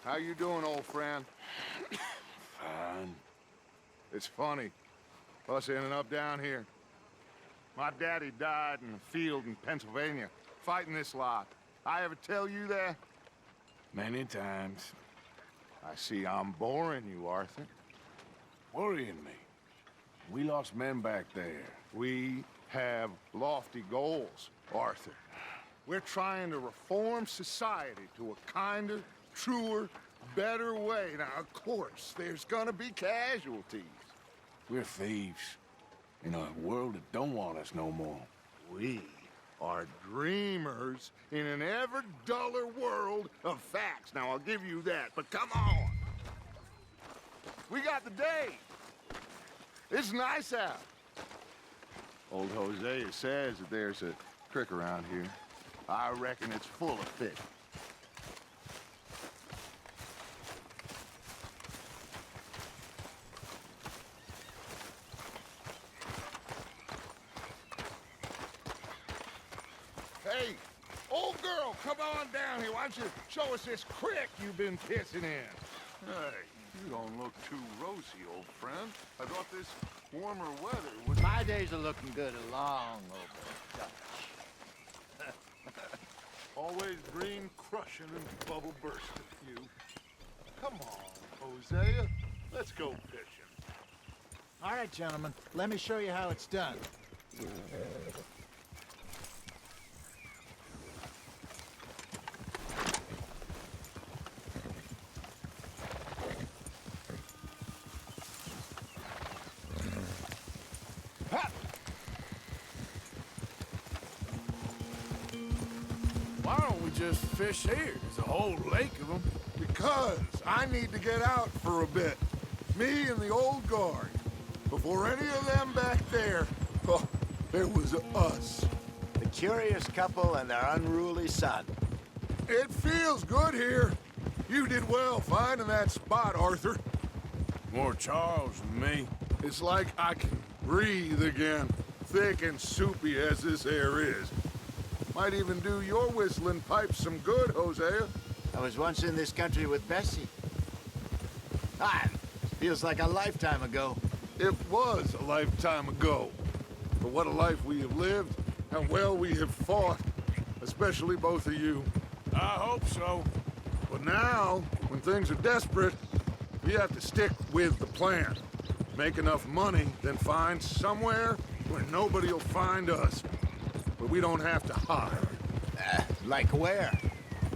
How you doing, old friend? Fine. It's funny, us ending up down here. My daddy died in a field in Pennsylvania, fighting this lot. I ever tell you that? Many times. I see I'm boring you, Arthur. Worrying me. We lost men back there. We have lofty goals, Arthur. We're trying to reform society to a kinder, truer, better way. Now, of course, there's gonna be casualties. We're thieves. In a world that don't want us no more. We are dreamers in an ever duller world of facts. Now, I'll give you that, but come on. We got the day. It's nice out. Old Hosea says that there's a creek around here. I reckon it's full of fish. Hey, old girl, come on down here. Why don't you show us this creek you've been pissing in? Hey, you don't look too rosy, old friend. I thought this warmer weather would... My days are looking good along over Dutch. Always green crushing and bubble bursting, you. Come on, Hosea. Let's go fishing. All right, gentlemen, let me show you how it's done. Why don't we just fish here? There's a whole lake of them. Because I need to get out for a bit. Me and the old guard. Before any of them back there, oh, there was us. The curious couple and their unruly son. It feels good here. You did well finding that spot, Arthur. More Charles than me. It's like I can breathe again, thick and soupy as this air is. Might even do your whistling pipes some good, Hosea. I was once in this country with Bessie. Feels like a lifetime ago. It was a lifetime ago. But what a life we have lived, and well we have fought. Especially both of you. I hope so. But now, when things are desperate, we have to stick with the plan. Make enough money, then find somewhere where nobody will find us. Where we don't have to hide. Like where?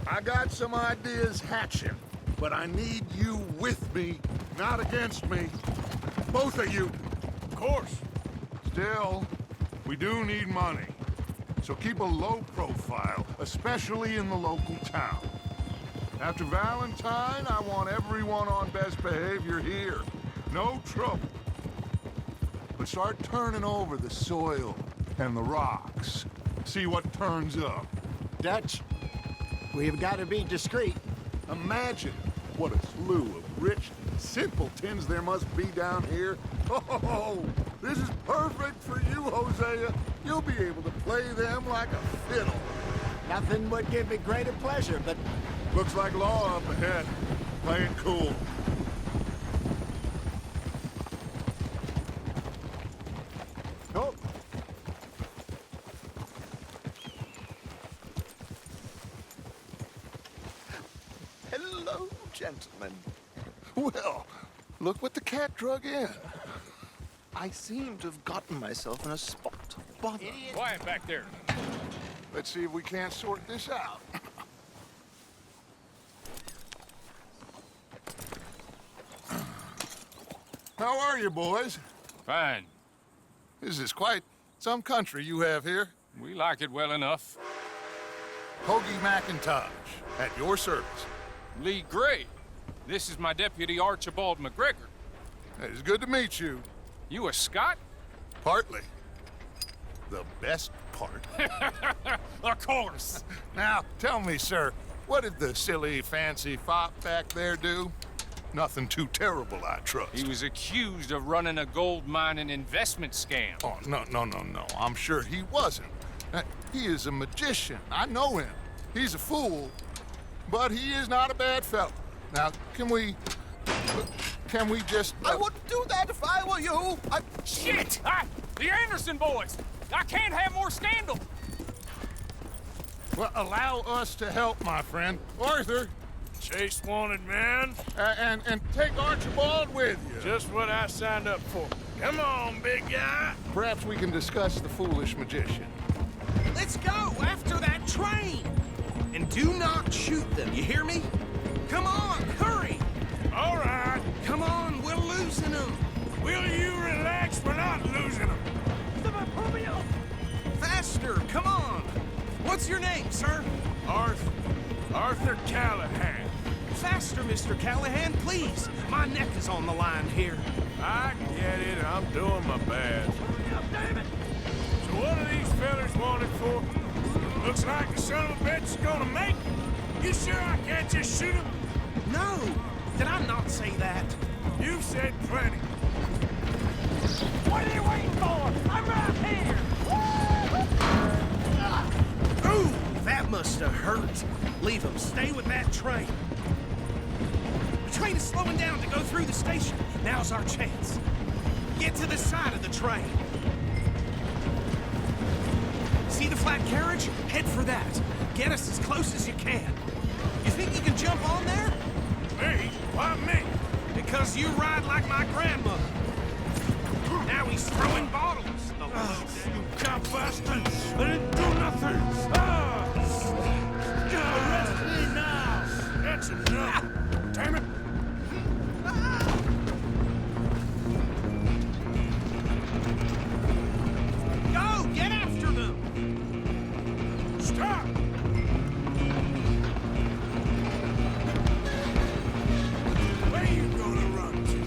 I got some ideas hatching, but I need you with me, not against me. Both of you. Of course. Still, we do need money. So keep a low profile, especially in the local town. After Valentine, I want everyone on best behavior here. No trouble. But start turning over the soil and the rocks. See what turns up. Dutch, we've got to be discreet. Imagine what a slew of rich simpletons there must be down here. Oh, this is perfect for you, Hosea. You'll be able to play them like a fiddle. Nothing would give me greater pleasure, but... Looks like law up ahead. Play it cool. Oh, Hello, gentlemen. Well, look what the cat drug in. I seem to have gotten myself in a spot of bother. Quiet back there. Let's see if we can't sort this out. How are you, boys? Fine. This is quite some country you have here. We like it well enough. Hoagie McIntosh, at your service. Lee Gray. This is my deputy Archibald McGregor. It's good to meet you. You a Scot? Partly. The best part. Of course. Now, tell me, sir, what did the silly, fancy fop back there do? Nothing too terrible, I trust. He was accused of running a gold mining investment scam. Oh, no. I'm sure he wasn't. He is a magician. I know him. He's a fool, but he is not a bad fellow. Now, can we just... I wouldn't do that if I were you. Shit! The Anderson boys! I can't have more scandal! Well, allow us to help, my friend. Arthur, Chase wanted man. and take Archibald with you. Just what I signed up for. Come on, big guy. Perhaps we can discuss the foolish magician. Let's go after that train! And do not shoot them, you hear me? Come on, hurry! All right. Come on, we're losing them! Will you relax? We're not losing them. Faster, come on! What's your name, sir? Arthur Callahan. Faster, Mr. Callahan, please! My neck is on the line here. I get it. I'm doing my best. So what are these fellas wanted for? Looks like the son of a bitch is gonna make it. You sure I can't just shoot him? No! Did I not say that? You've said plenty. What are you waiting for? I'm right here! Ooh, that must have hurt. Leave him. Stay with that train. The train is slowing down to go through the station. Now's our chance. Get to the side of the train. See the flat carriage? Head for that. Get us as close as you can. You think you can jump on there? Me? Why me? Because you ride like my grandmother. Now he's throwing bottles. You cop bastard! I didn't do nothing! Arrest me now! That's enough! Damn it! Go! Get after them! Stop! Where you gonna run to?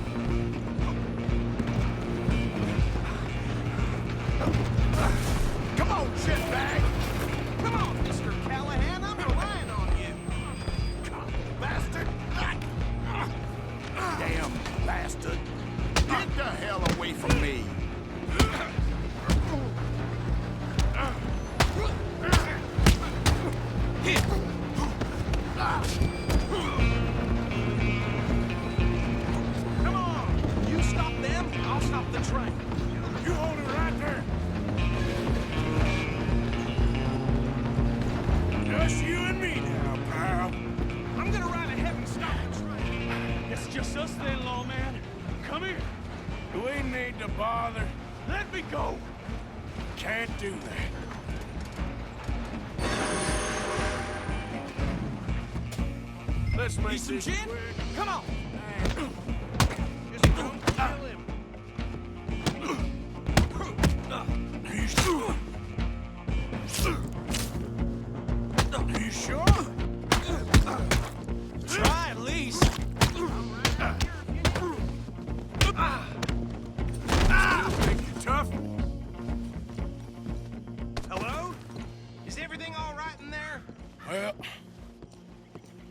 Come on, shitbag! Come on, Mr. Callahan, I'm relying on you. Bastard! Damn bastard. Get the hell away from me. Come on! You stop them, I'll stop the train. You hold it right there! Just you and me now, pal. I'm gonna ride ahead and stop the train. It's just us then, lawman. Come here. Do we need to bother? Let me go. Can't do that. Let's make Need some this gin? quick. Come on! Just don't kill him. Are you sure? Try at least. Think you're tough? Hello? Is everything all right in there? Well,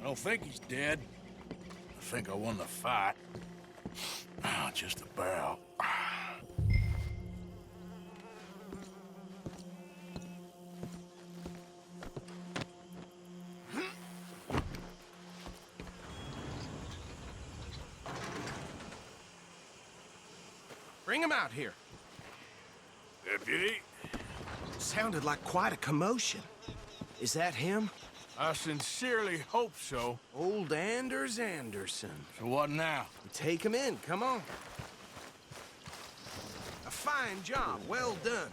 I don't think he's dead. I think I won the fight. Just about. Bring him out here. Deputy, Sounded like quite a commotion. Is that him? I sincerely hope so. Old Anders Anderson. So what now? Take him in, come on. A fine job, well done.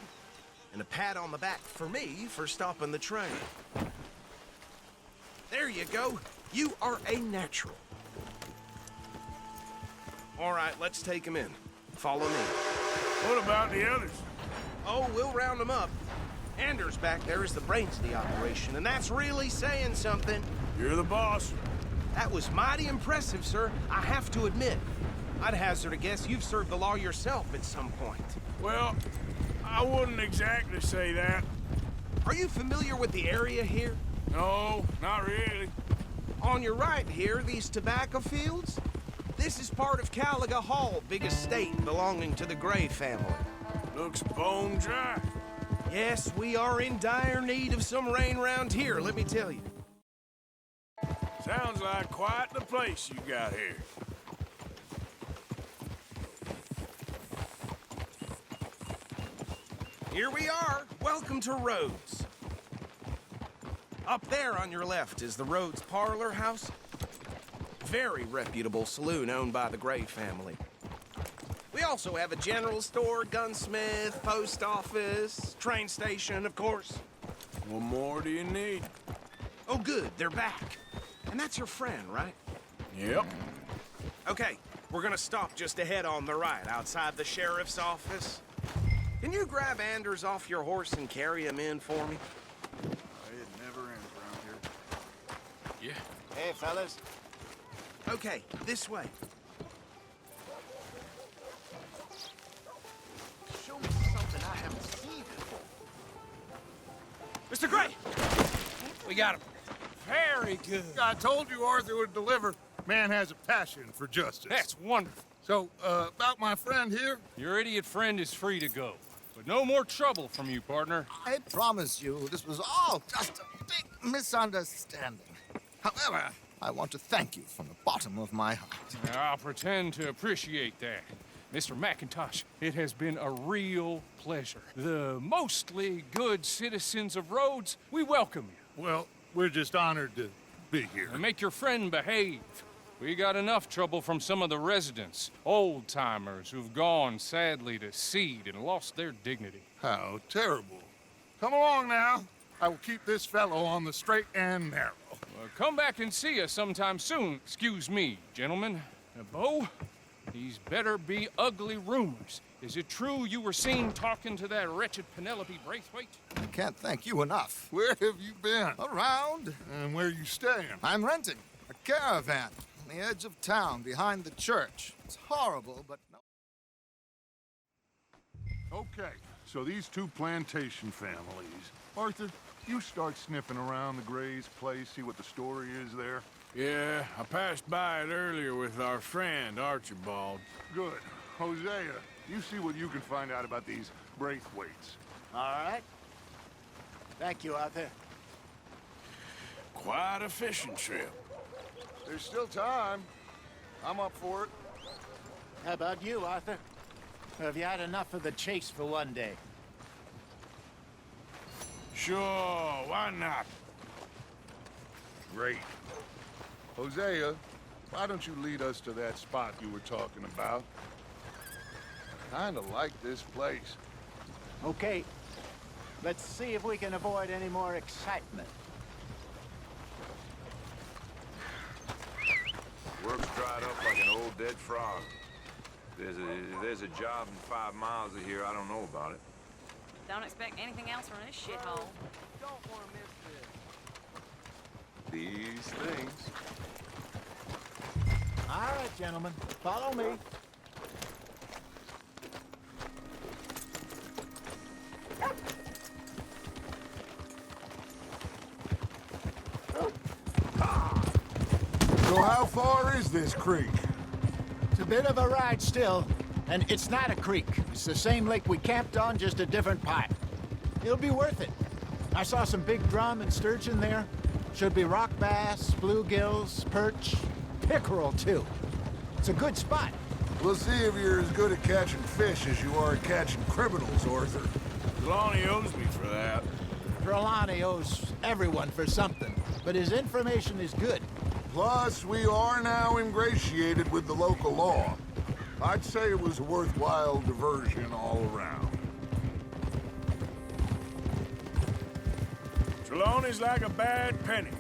And a pat on the back for me for stopping the train. There you go. You are a natural. All right, let's take him in. Follow me. What about the others? Oh, we'll round them up. Anders back there is the brains of the operation, and that's really saying something. You're the boss. That was mighty impressive, sir. I have to admit. I'd hazard a guess you've served the law yourself at some point. Well, I wouldn't exactly say that. Are you familiar with the area here? No, not really. On your right here, these tobacco fields? This is part of Caliga Hall, big estate belonging to the Gray family. Looks bone dry. Yes, we are in dire need of some rain round here, let me tell you. Sounds like quite the place you got here. Here we are. Welcome to Rhodes. Up there on your left is the Rhodes Parlor House. Very reputable saloon owned by the Gray family. We also have a general store, gunsmith, post office, train station, of course. What more do you need? Oh, good, they're back. And that's your friend, right? Yep. Okay, we're gonna stop just ahead on the right, outside the sheriff's office. Can you grab Anders off your horse and carry him in for me? It never ends around here. Yeah. Hey, fellas. Okay, this way. Show me something I haven't seen before. Mr. Gray! We got him. Very good. I told you Arthur would deliver. Man has a passion for justice. That's wonderful. So, about my friend here, Your idiot friend is free to go. But no more trouble from you, partner. I promise you, this was all just a big misunderstanding. However, I want to thank you from the bottom of my heart. I'll pretend to appreciate that. Mr. McIntosh, it has been a real pleasure. The mostly good citizens of Rhodes, we welcome you. well, we're just honored to be here. And make your friend behave. We got enough trouble from some of the residents, old-timers who've gone, sadly, to seed and lost their dignity. How terrible. Come along now. I will keep this fellow on the straight and narrow. Come back and see us sometime soon. Excuse me, gentlemen. Bo, these better be ugly rumors. Is it true you were seen talking to that wretched Penelope Braithwaite? I can't thank you enough. Where have you been? Around, And where you staying? I'm renting a caravan on the edge of town behind the church. It's horrible, but no. Okay, so these two plantation families. Arthur, you start sniffing around the Gray's place, see what the story is there. Yeah, I passed by it earlier with our friend, Archibald. Good. Hosea, you see what you can find out about these Braithwaites. All right. Thank you, Arthur. Quite a fishing trip. There's still time. I'm up for it. How about you, Arthur? Or have you had enough of the chase for one day? Sure, why not? Great. Hosea, why don't you lead us to that spot you were talking about? Kinda like this place. Okay. Let's see if we can avoid any more excitement. Work's dried up like an old dead frog. If there's a job in 5 miles of here, I don't know about it. Don't expect anything else from this shithole. These things. All right, gentlemen. Follow me. So how far is this creek? It's a bit of a ride still, and it's not a creek. It's the same lake we camped on, just a different pipe. It'll be worth it. I saw some big drum and sturgeon there. Should be rock bass, bluegills, perch, pickerel too. It's a good spot. We'll see if you're as good at catching fish as you are at catching criminals, Arthur. Lonnie owes me for that. Trelawney owes everyone for something, but his information is good. Plus, we are now ingratiated with the local law. I'd say it was a worthwhile diversion all around. Trelawney's like a bad penny.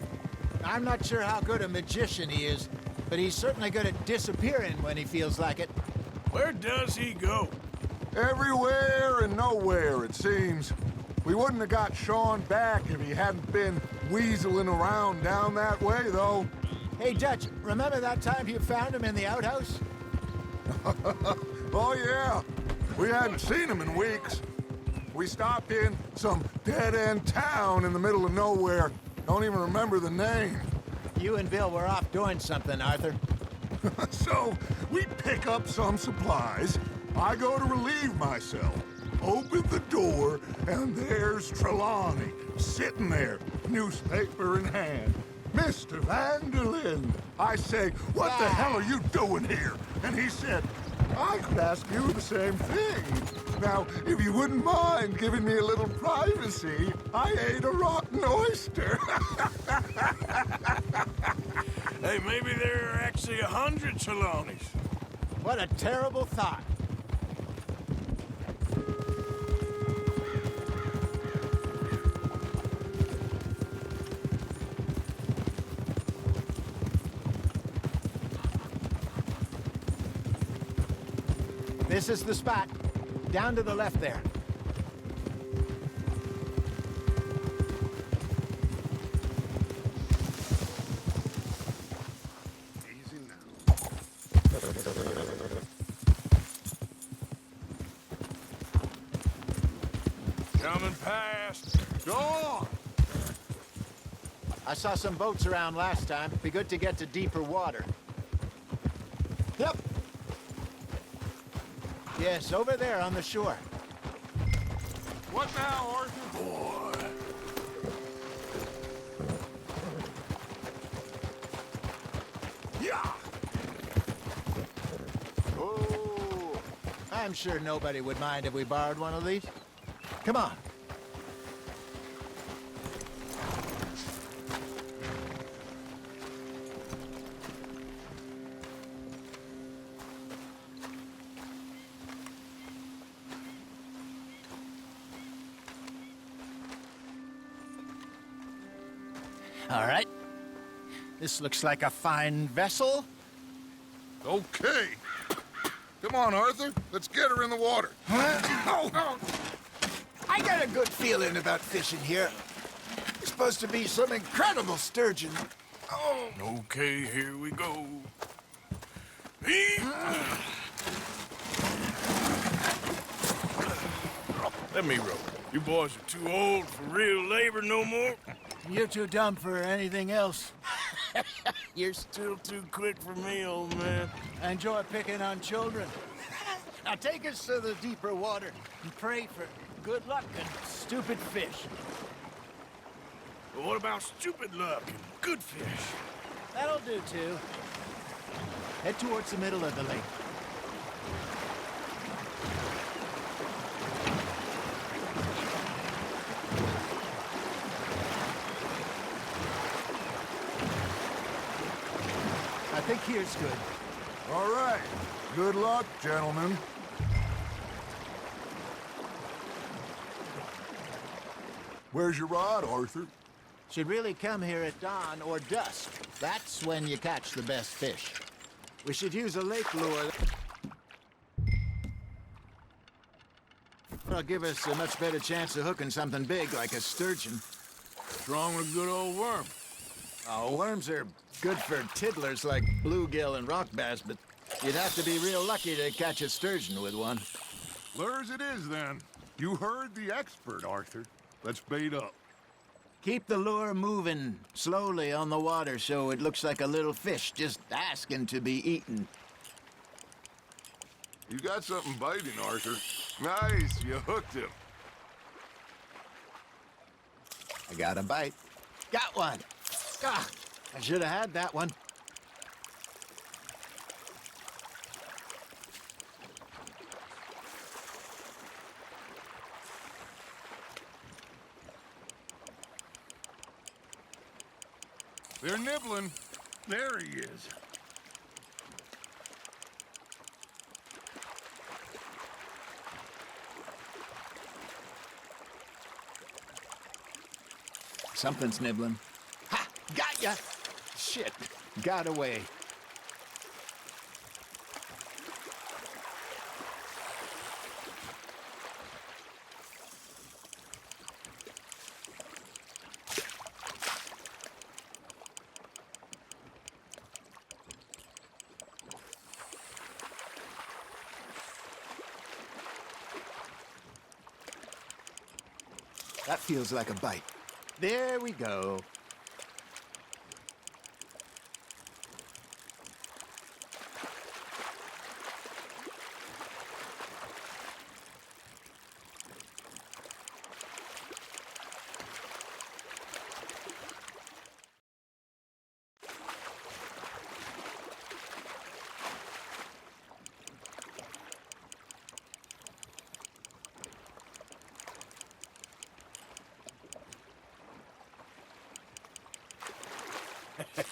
I'm not sure how good a magician he is, but he's certainly good at disappearing when he feels like it. Where does he go? Everywhere and nowhere, it seems. We wouldn't have got Sean back if he hadn't been weaseling around down that way, though. Hey, Dutch, remember that time you found him in the outhouse? Oh, yeah. We hadn't seen him in weeks. We stopped in some dead-end town in the middle of nowhere. Don't even remember the name. You and Bill were off doing something, Arthur. So, we pick up some supplies. I go to relieve myself. Open the door, and there's Trelawney, sitting there, newspaper in hand. Mr. Vanderlyn. I say, what the hell are you doing here? And he said, I could ask you the same thing. Now, if you wouldn't mind giving me a little privacy, I ate a rotten oyster. Hey, maybe there are actually 100 Trelawneys. What a terrible thought. This is the spot. Down to the left there. Easy now. Coming past. Go on. I saw some boats around last time. Be good to get to deeper water. Yep. Yes, over there on the shore. What now, Arthur? Boy. Yeah. Oh. I'm sure nobody would mind if we borrowed one of these. Come on. All right. This looks like a fine vessel. Okay. Come on, Arthur. Let's get her in the water. I got a good feeling about fishing here. It's supposed to be some incredible sturgeon. Oh, Okay, here we go. Let me row. You boys are too old for real labor no more. you're too dumb for anything else. You're still too quick for me, old man. I enjoy picking on children. Now take us to the deeper water and pray for good luck and stupid fish. But what about stupid luck and good fish? That'll do too. Head towards the middle of the lake. I think here's good. All right. Good luck, gentlemen. Where's your rod, Arthur? Should really come here at dawn or dusk. That's when you catch the best fish. We should use a lake lure. That'll give us a much better chance of hooking something big like a sturgeon. What's wrong with a good old worm? Oh, worms are good for tiddlers like bluegill and rock bass, but you'd have to be real lucky to catch a sturgeon with one. Lures it is, then. You heard the expert, Arthur. Let's bait up. Keep the lure moving slowly on the water so it looks like a little fish just asking to be eaten. You got something biting, Arthur. Nice, you hooked him. I got a bite. Got one. Ah, I should have had that one. They're nibbling. There he is. Something's nibbling. Ha! Got ya! Shit. Got away. That feels like a bite. There we go.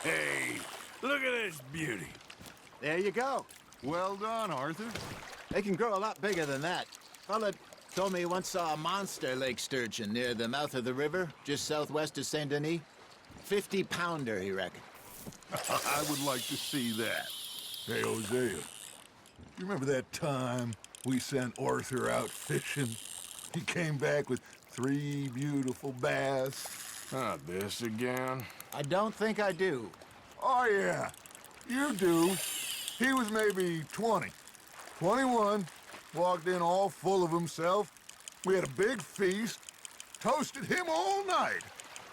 Hey, look at this beauty. There you go. Well done, Arthur. They can grow a lot bigger than that. Fella told me he once saw a monster lake sturgeon near the mouth of the river, just southwest of Saint Denis. 50-pounder, he reckoned. I would like to see that. Hey, Hosea, you remember that time we sent Arthur out fishing? He came back with 3 beautiful bass. Not this again. I don't think I do. Oh, yeah, you do. He was maybe 20, 21, walked in all full of himself. We had a big feast, toasted him all night.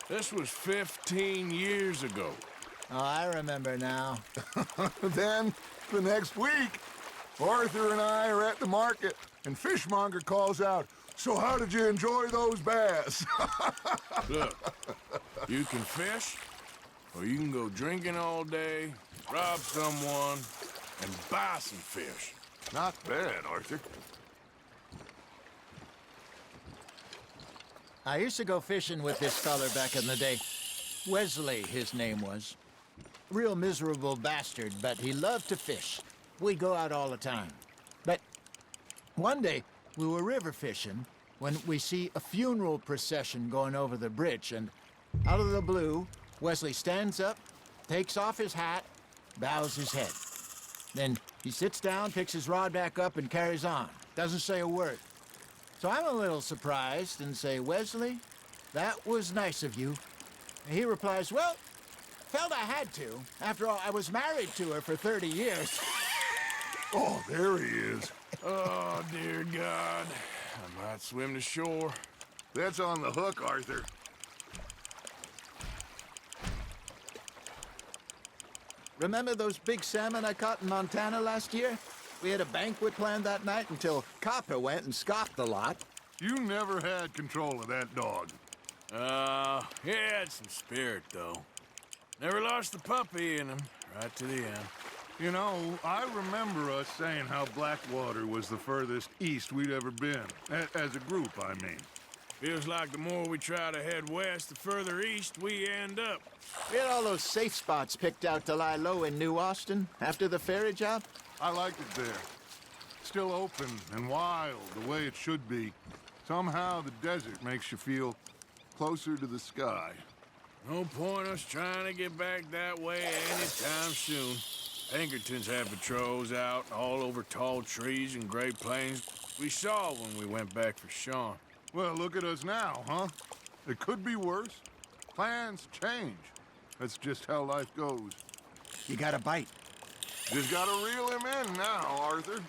This was 15 years ago. Oh, I remember now. Then, the next week, Arthur and I are at the market, and Fishmonger calls out, "So how did you enjoy those bass?" Look, you can fish, or you can go drinking all day, rob someone, and buy some fish. Not bad, Arthur. I used to go fishing with this feller back in the day. Wesley, his name was. Real miserable bastard, but he loved to fish. We'd go out all the time. But one day, we were river fishing when we see a funeral procession going over the bridge, and out of the blue, Wesley stands up, takes off his hat, bows his head. Then he sits down, picks his rod back up, and carries on. Doesn't say a word. So I'm a little surprised and say, "Wesley, that was nice of you." And he replies, "Well, felt I had to. After all, I was married to her for 30 years. Oh, there he is. Oh, dear God. I might swim to shore. That's on the hook, Arthur. Remember those big salmon I caught in Montana last year? We had a banquet planned that night until Copper went and scoffed the lot. You never had control of that dog. He had some spirit, though. Never lost the puppy in him, right to the end. You know, I remember us saying how Blackwater was the furthest east we'd ever been. As a group, I mean. Feels like the more we try to head west, the further east we end up. We had all those safe spots picked out to lie low in New Austin after the ferry job. I liked it there. Still open and wild, the way it should be. Somehow the desert makes you feel closer to the sky. No point us trying to get back that way anytime soon. Pinkertons had patrols out all over tall trees and Great Plains. We saw when we went back for Sean. Well, look at us now, huh? It could be worse. Plans change. That's just how life goes. You got a bite. Just gotta reel him in now, Arthur.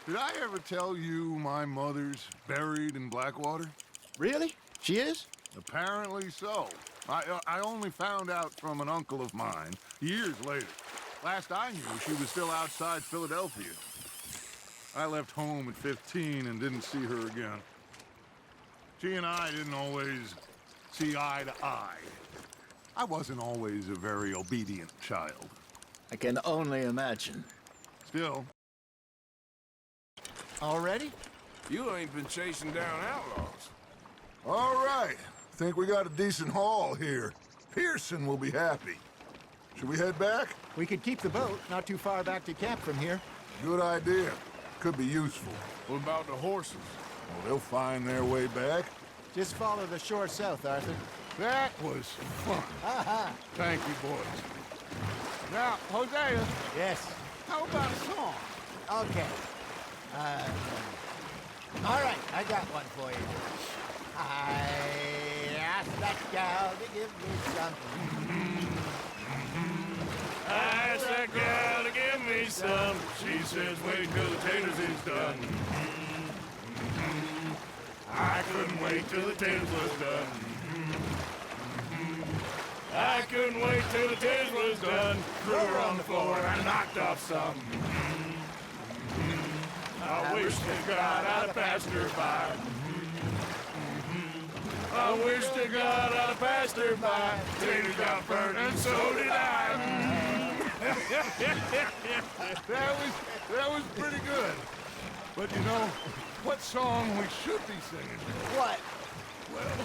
Did I ever tell you my mother's buried in Blackwater? Really? She is? Apparently so. I only found out from an uncle of mine years later. Last I knew, she was still outside Philadelphia. I left home at 15 and didn't see her again. She and I didn't always see eye to eye. I wasn't always a very obedient child. I can only imagine. Still. Already? You ain't been chasing down outlaws. All right. Think we got a decent haul here. Pearson will be happy. Should we head back? We could keep the boat not too far back to camp from here. Good idea. Could be useful. What about the horses? Well, they'll find their way back. Just follow the shore south, Arthur. That was fun. Thank you, boys. Now, Hosea, Yes. how about a song? Okay. All right, I got one for you. I asked that gal to give me something. I asked that gal to give me some. She says, wait till the taters is done. I couldn't wait till the taters was done. I couldn't wait till the taters was done. Threw her on the floor and I knocked off some. I wish to God I'd have passed her by. I wish to God I'd have passed her by. Taters got burnt and so did I. That was pretty good. But you know, what song we should be singing? What? Well,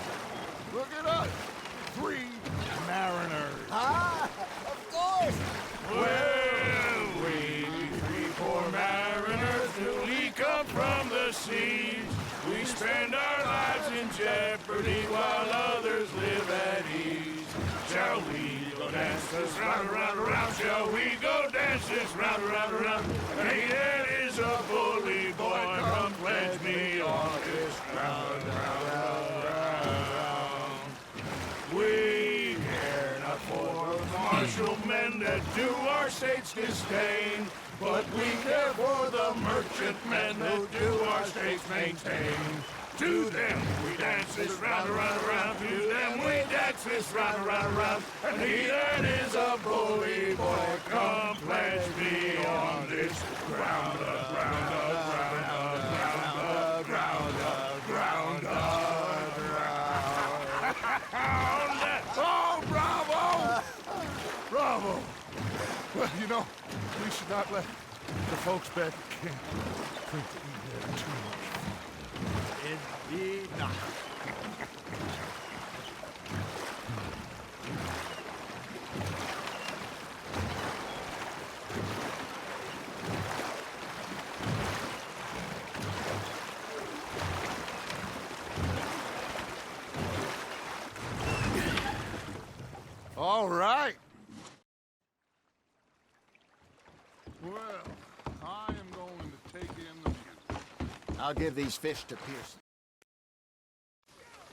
look at us. Three mariners. Ah, of course. Well, we three poor mariners newly come from the seas. We spend our lives in jeopardy while others live at ease. Shall we go dance this round, around, around? Shall we go dance this round, around, around? Hey, that is a bully boy. Come pledge me on this round, round, round. We care not for the martial men that do our state's disdain, but we care for the merchant men that do our state's maintain. To them we dance this round, around, around. To them we dance this round, around, around. And he that is a bully boy, come pledge me on this ground, ground, ground, ground, ground, ground, ground. Oh, bravo! Bravo! Well, you know, we should not let the folks back at camp think that we had too much. Indeed not. All right. Well, I am going to take in the view. I'll give these fish to Pearson.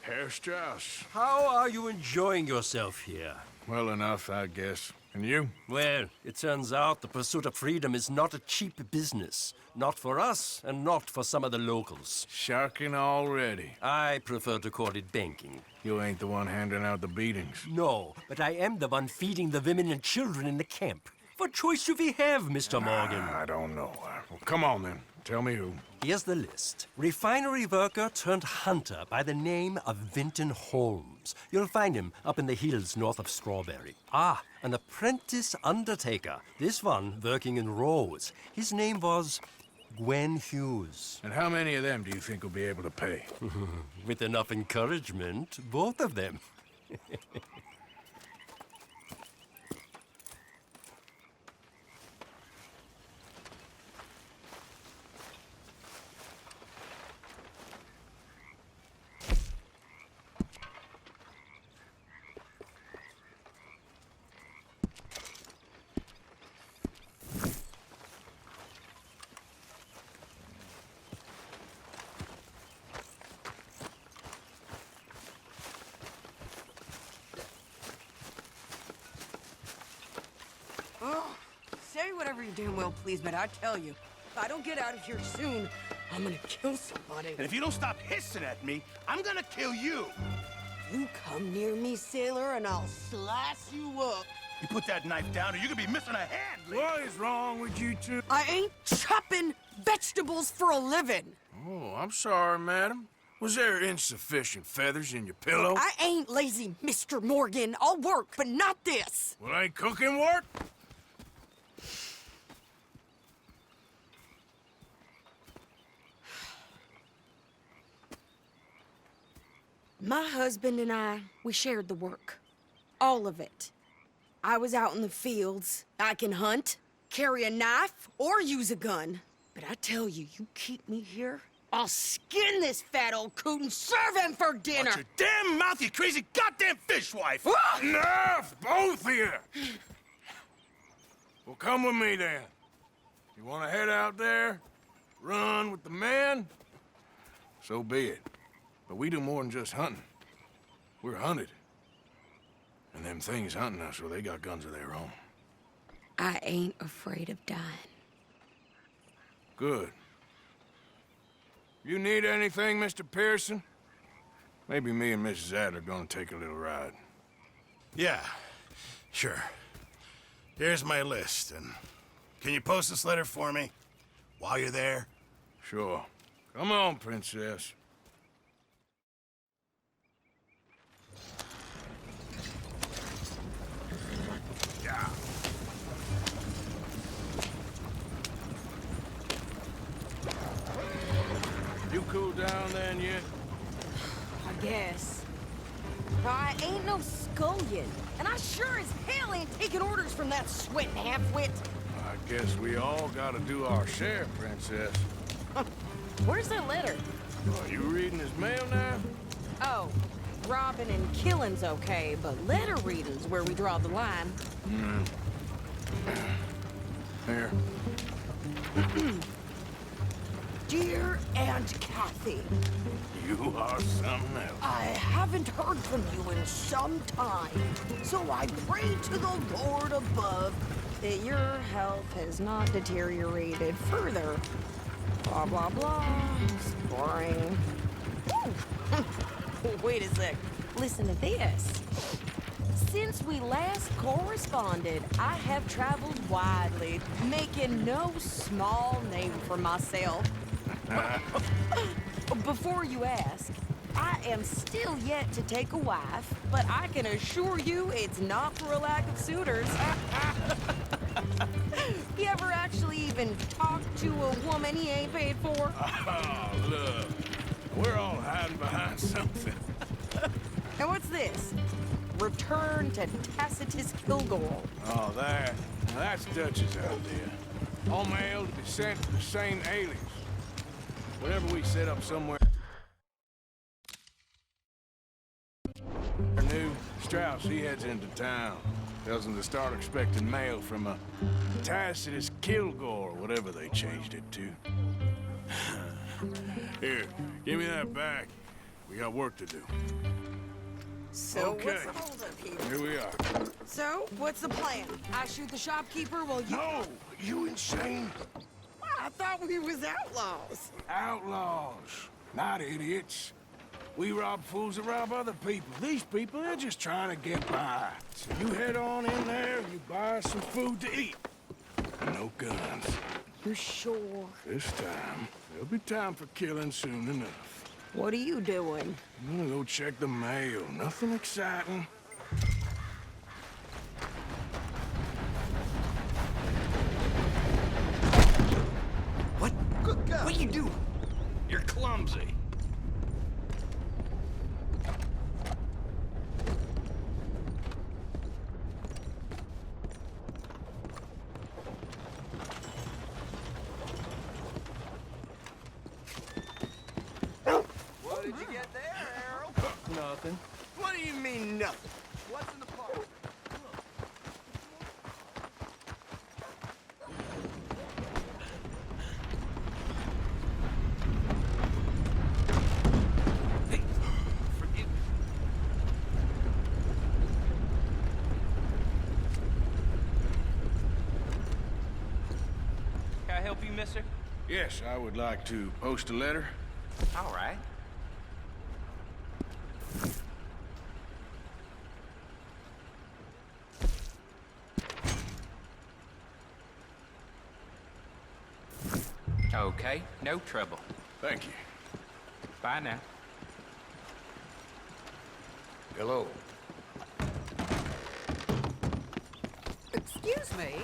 Herr Strauss. How are you enjoying yourself here? Well enough, I guess. And you? Well, it turns out the pursuit of freedom is not a cheap business. Not for us, and not for some of the locals. Sharking already. I prefer to call it banking. You ain't the one handing out the beatings. No, but I am the one feeding the women and children in the camp. What choice do we have, Mr. Morgan? I don't know. Well, come on, then. Tell me who. Here's the list. Refinery worker turned hunter by the name of Vinton Holmes. You'll find him up in the hills north of Strawberry. Ah, an apprentice undertaker. This one working in Rose. His name was Gwen Hughes. And how many of them do you think will be able to pay? With enough encouragement, both of them. Oh, say whatever you damn well please, but I tell you, if I don't get out of here soon, I'm gonna kill somebody. And if you don't stop hissing at me, I'm gonna kill you. You come near me, sailor, and I'll slice you up. You put that knife down or you're gonna be missing a hand, lady. What is wrong with you two? I ain't chopping vegetables for a living. Oh, I'm sorry, madam. Was there insufficient feathers in your pillow? I ain't lazy, Mr. Morgan. I'll work, but not this. Well, ain't cooking work? My husband and I, we shared the work. All of it. I was out in the fields. I can hunt, carry a knife, or use a gun. But I tell you, you keep me here, I'll skin this fat old coot and serve him for dinner. Watch your damn mouth, you crazy goddamn fishwife! Enough, both of you! Well, come with me then. You want to head out there, run with the men? So be it. But we do more than just hunting. We're hunted. And them things hunting us, so they got guns of their own. I ain't afraid of dying. Good. You need anything, Mr. Pearson? Maybe me and Mrs. Adler gonna take a little ride. Yeah, sure. Here's my list, and can you post this letter for me while you're there? Sure. Come on, Princess. Yeah. You cool down then yet? I guess. But I ain't no scullion, and I sure as hell ain't taking orders from that sweating half-wit. I guess we all gotta do our share, Princess. Where's that letter? Are you reading his mail now? Oh, robbing and killing's okay, but letter reading's where we draw the line. Here. Dear Aunt Kathy, You are something else. I haven't heard from you in some time, so I pray to the Lord above that your health has not deteriorated further. Blah, blah, blah. It's boring. Wait a sec. Listen to this. Since we last corresponded, I have traveled widely, making no small name for myself. Before you ask, I am still yet to take a wife, but I can assure you it's not for a lack of suitors. You ever actually even talked to a woman he ain't paid for? Oh, look. We're all hiding behind something. And what's this? Return to Tacitus Kilgore. Oh, that. Now that's Dutch's idea. All mail to be sent to the same alias. Whenever we set up somewhere new, Strauss, he heads into town. Tells them to start expecting mail from a Tacitus Kilgore, whatever they changed it to. Here, give me that back. We got work to do. So Okay. what's the holdup here? Here we are. So, what's the plan? I shoot the shopkeeper while you... No! You insane? I thought we was outlaws. Outlaws, not idiots. We rob fools that rob other people. These people, they're just trying to get by. So you head on in there and you buy some food to eat. No guns. You sure? This time, there'll be time for killing soon enough. What are you doing? I'm gonna go check the mail. Nothing exciting. What? Good God. What are you doing? You're clumsy. What did you get there, Harold? Nothing. What do you mean, nothing? What's in the park? Hey, forgive me. Can I help you, mister? Yes, I would like to post a letter. All right. Okay, no trouble. Thank you. Bye now. Hello. Excuse me?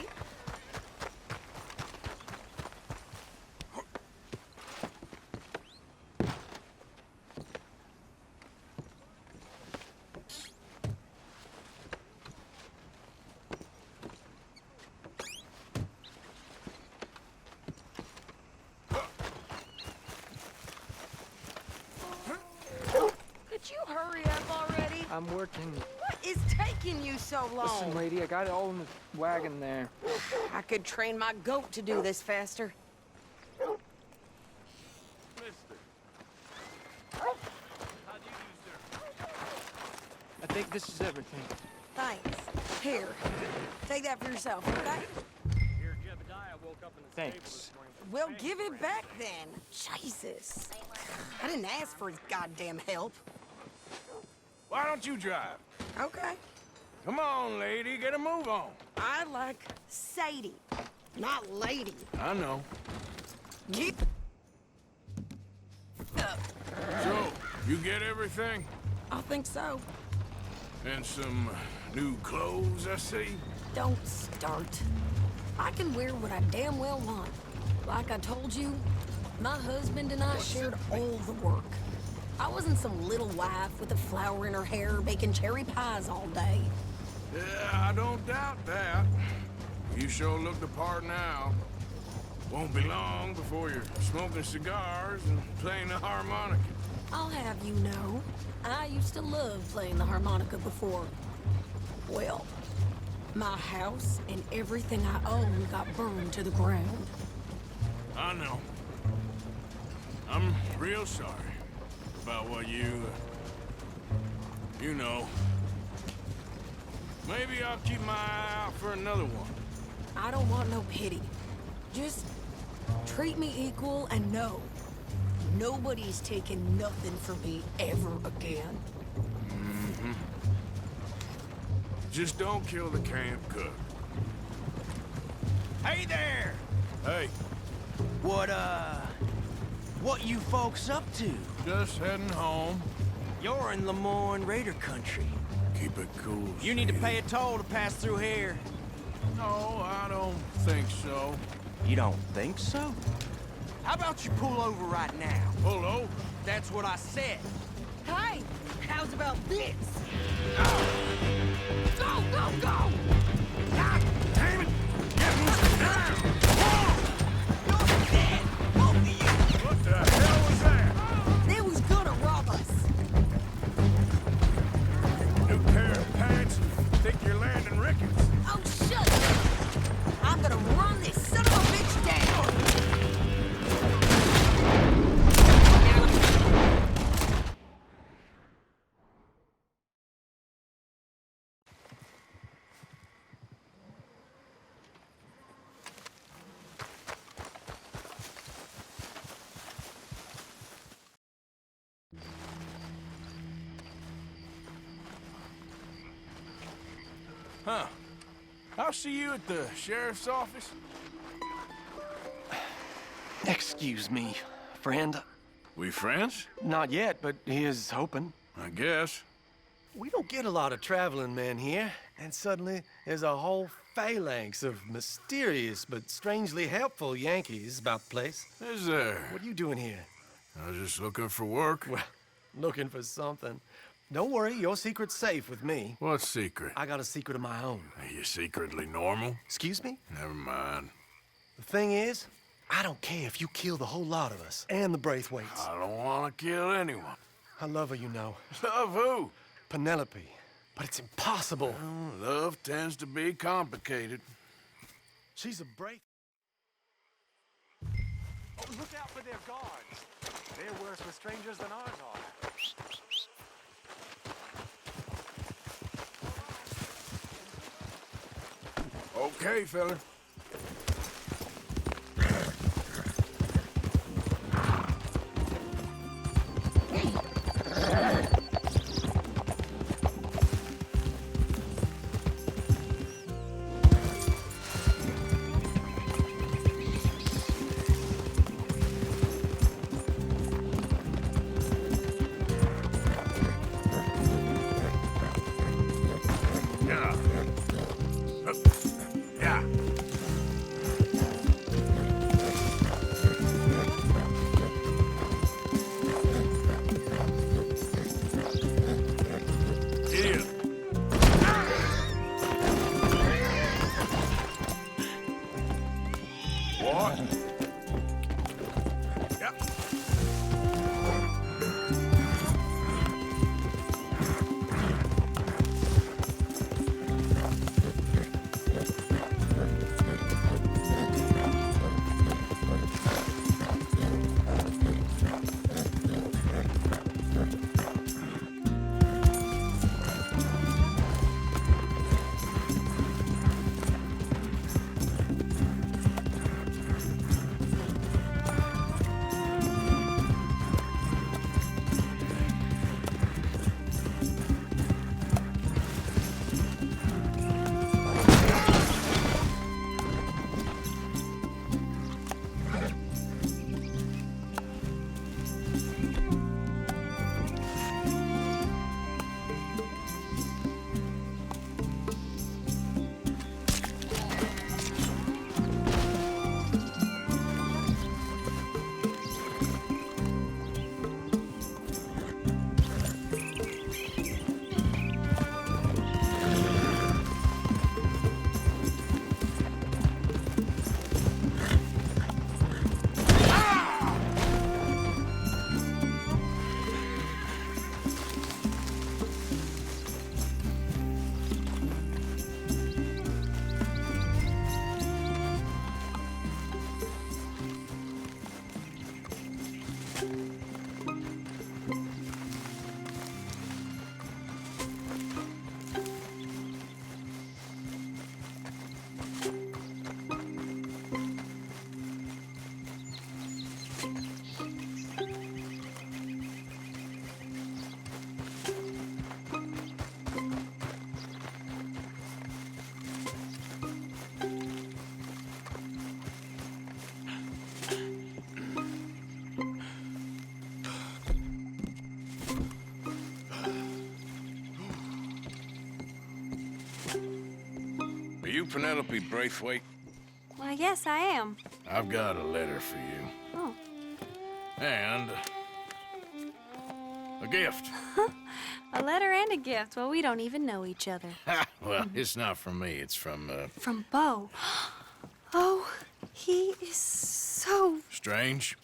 Could you hurry up already? I'm working. What is taking you so long? Listen, lady, I got it all in the wagon there. I could train my goat to do this faster. I think this is everything. Thanks. Here, take that for yourself, okay? Here, Jebediah woke up in the Thanks. Well, give it back then. Jesus. I didn't ask for his goddamn help. Why don't you drive? Okay. Come on, lady, get a move on. I like Sadie, not lady. I know. Keep... So, you get everything? I think so. And some new clothes, I see? Don't start. I can wear what I damn well want. Like I told you, my husband and I shared all the work. I wasn't some little wife with a flower in her hair baking cherry pies all day. Yeah, I don't doubt that. You sure look the part now. Won't be long before you're smoking cigars and playing the harmonica. I'll have you know, I used to love playing the harmonica before. Well, my house and everything I own got burned to the ground. I know. I'm real sorry about what you know. Maybe I'll keep my eye out for another one. I don't want no pity. Just treat me equal and know nobody's taking nothing from me ever again. Mm-hmm. Just don't kill the camp cook. Hey there! Hey, What you folks up to? just heading home. You're in Lemoyne Raider country. Keep it cool. You need to Sadie. pay a toll to pass through here. No, I don't think so. You don't think so? How about you pull over right now? Pull over. That's what I said. Hey, how's about this? Go, go, go! God damn it! Get moving down! You're dead, both of you! What the hell was that? They was gonna rob us. New pair of pants. Think you're landing Ricketts. Oh, shut up! I'm gonna run this son of a bitch down! Huh. I'll see you at the sheriff's office. Excuse me, friend. We friends? Not yet, but here's hoping. I guess. We don't get a lot of traveling men here, and suddenly there's a whole phalanx of mysterious but strangely helpful Yankees about the place. Is there? What are you doing here? I was just looking for work. Well, looking for something. Don't worry, your secret's safe with me. What secret? I got a secret of my own. Are you secretly normal? Excuse me? Never mind. The thing is, I don't care if you kill the whole lot of us and the Braithwaites. I don't want to kill anyone. I love her, you know. Love who? Penelope. But it's impossible. Well, love tends to be complicated. She's a Braith. Oh, look out for their guards. They're worse with strangers than ours are. Okay, fella. you Penelope Braithwaite? Why, yes, I am. I've got a letter for you. Oh. And a gift. A letter and a gift. Well, we don't even know each other. Well, it's not from me. It's from, From Beau. Oh, he is so... Strange?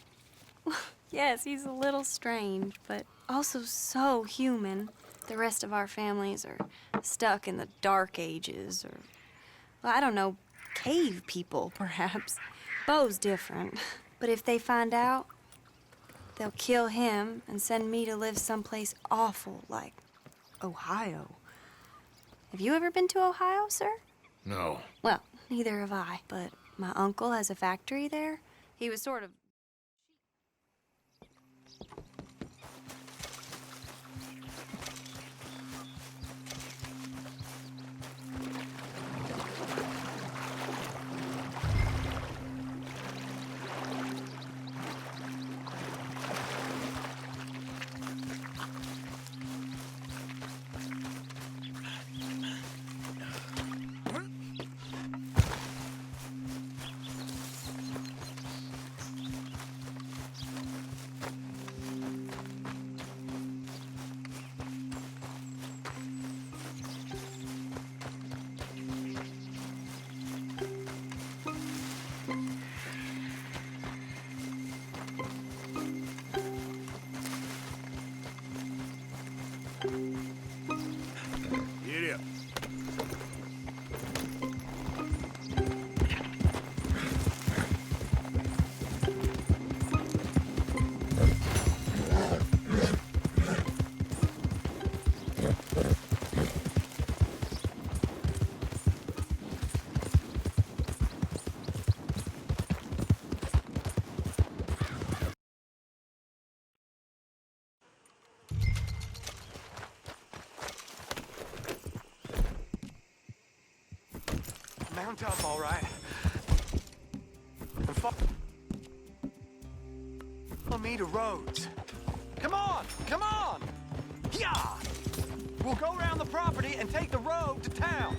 Yes, he's a little strange, but also so human. The rest of our families are stuck in the Dark Ages, or, well, I don't know, cave people, perhaps. Beau's different. But if they find out, they'll kill him and send me to live someplace awful like Ohio. Have you ever been to Ohio, sir? No. Well, neither have I, but my uncle has a factory there. He was sort of... Get up. Mount up, all right. And follow me to Rhodes. Come on, come on! Yeah! We'll go around the property and take the road to town.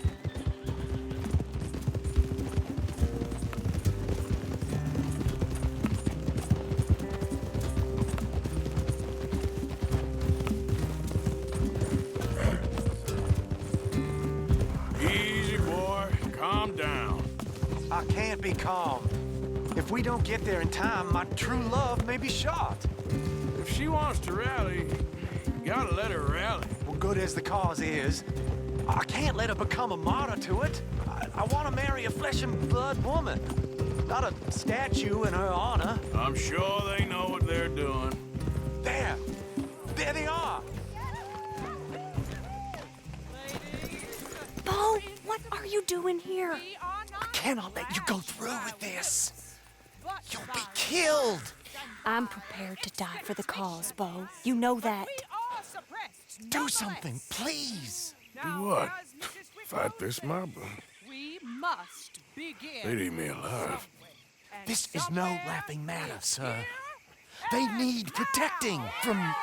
Easy, boy. Calm down. I can't be calm. If we don't get there in time, my true love may be shot. If she wants to rally, you gotta let her rally. Well, good as the cause is, I can't let her become a martyr to it. I want to marry a flesh and blood woman, not a statue in her honor. I'm sure they know what they're doing. There! There they are! Beau, what are you doing here? I cannot let you go through with this. You'll be killed. I'm prepared to die for the cause, Beau. You know that. Do something, please. Do what? Fight this mob? We must begin. They'd eat me alive. This is no laughing matter, sir. They need protecting from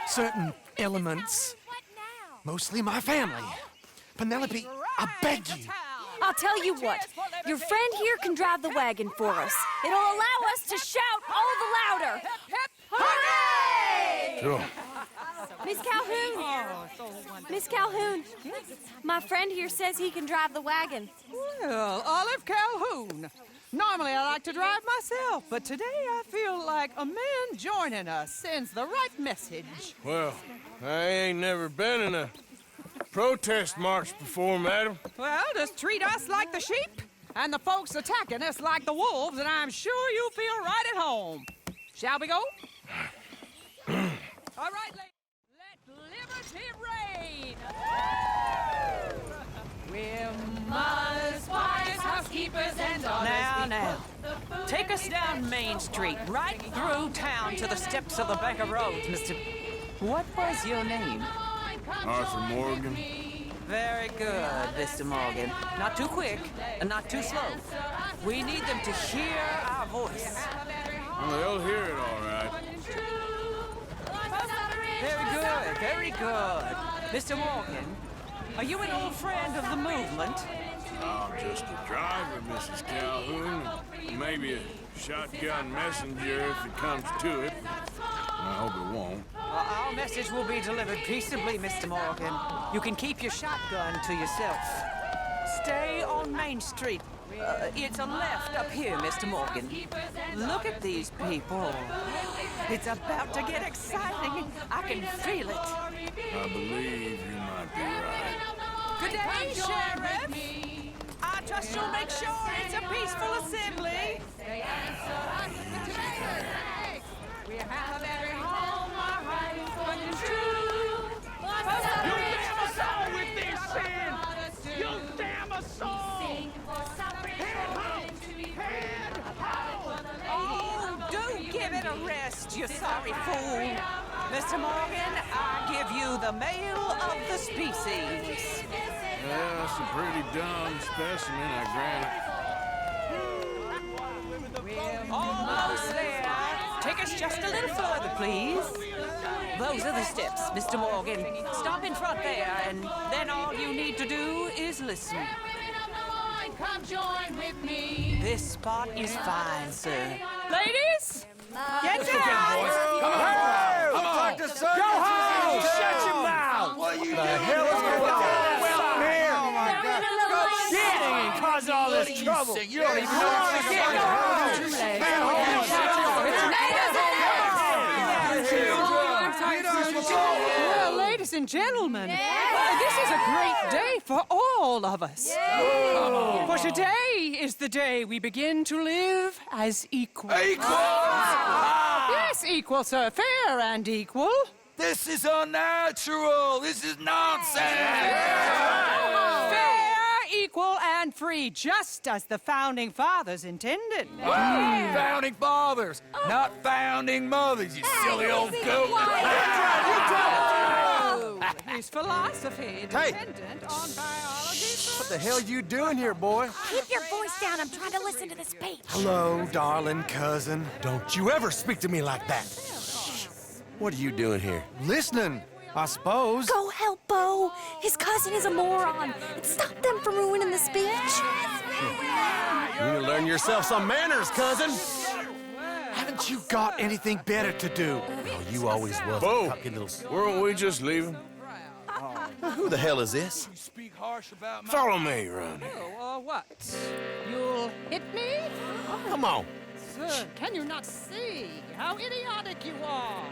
certain elements. Mostly my family. Penelope, I beg you. I'll tell you what. Your friend here can drive the wagon for us. It'll allow us to shout all the louder. Hooray! Sure. Miss Calhoun! Miss Calhoun! My friend here says he can drive the wagon. Well, Olive Calhoun. Normally I like to drive myself, but today I feel like a man joining us sends the right message. Well, I ain't never been in a protest march before, madam. Well, just treat us like the sheep, and the folks attacking us like the wolves, and I'm sure you'll feel right at home. Shall we go? All right, let liberty reign! We're mothers, wives, housekeepers, and daughters. Now. Take us down Main Street, right through town to the steps of the Bank of Rhodes, Mr. What was your name? Arthur Morgan. Very good, Mr. Morgan. Not too quick and not too slow. We need them to hear our voice. Well, they'll hear it all right. Very good, very good. Mr. Morgan, are you an old friend of the movement? I'm just a driver, Mrs. Calhoun. Maybe a shotgun messenger if it comes to it. I hope it won't. Our message will be delivered peaceably, Mr. Morgan. You can keep your shotgun to yourself. Stay on Main Street. It's a left up here, Mr. Morgan. Look at these people. It's about to get exciting. I can feel it. I believe you might be right. Good day, Sheriff. I trust you'll make sure it's a peaceful assembly. We have every home our rights for the truth. You damn us all with this sin! You damn us all! Oh, do give it a rest, you sorry fool. Mr. Morgan, I give you the male of the species. Yeah, that's a pretty dumb specimen, I grant. Almost there. Take us just a little further, please. Those are the steps, Mr. Morgan. Stop in front there, and then all you need to do is listen. Come join with me. This spot is fine, sir. Ladies, get down! Come on! Come on! Go home! Shut your mouth! What the hell is going on? Well, here! Oh, my God! Shit! And causing all this trouble! You don't even know what's going Well, ladies and gentlemen, this is a great day for all of us. For today is the day we begin to live as equals. Yes, equal, sir. Fair and equal. This is unnatural! This is nonsense! Fair, equal, and free, just as the Founding Fathers intended. Founding fathers, not founding mothers, you silly old goat! His philosophy dependent on biology. What the hell you doing here, boy? Keep your voice down. I'm trying to listen to the speech. Hello, darling cousin. Don't you ever speak to me like that. What are you doing here? Listening, I suppose. Go help Bo. His cousin is a moron. And stop them from ruining the speech. You need to learn yourself some manners, cousin. Haven't you got anything better to do? Oh, you always was Bo, a cocky little... weren't we just leaving? Who the hell is this? Follow me around here. Oh, what? You'll hit me? Come on. Sir, can you not see how idiotic you are?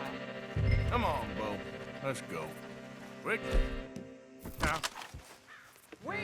Come on, Bo. Let's go. Quick. Now. We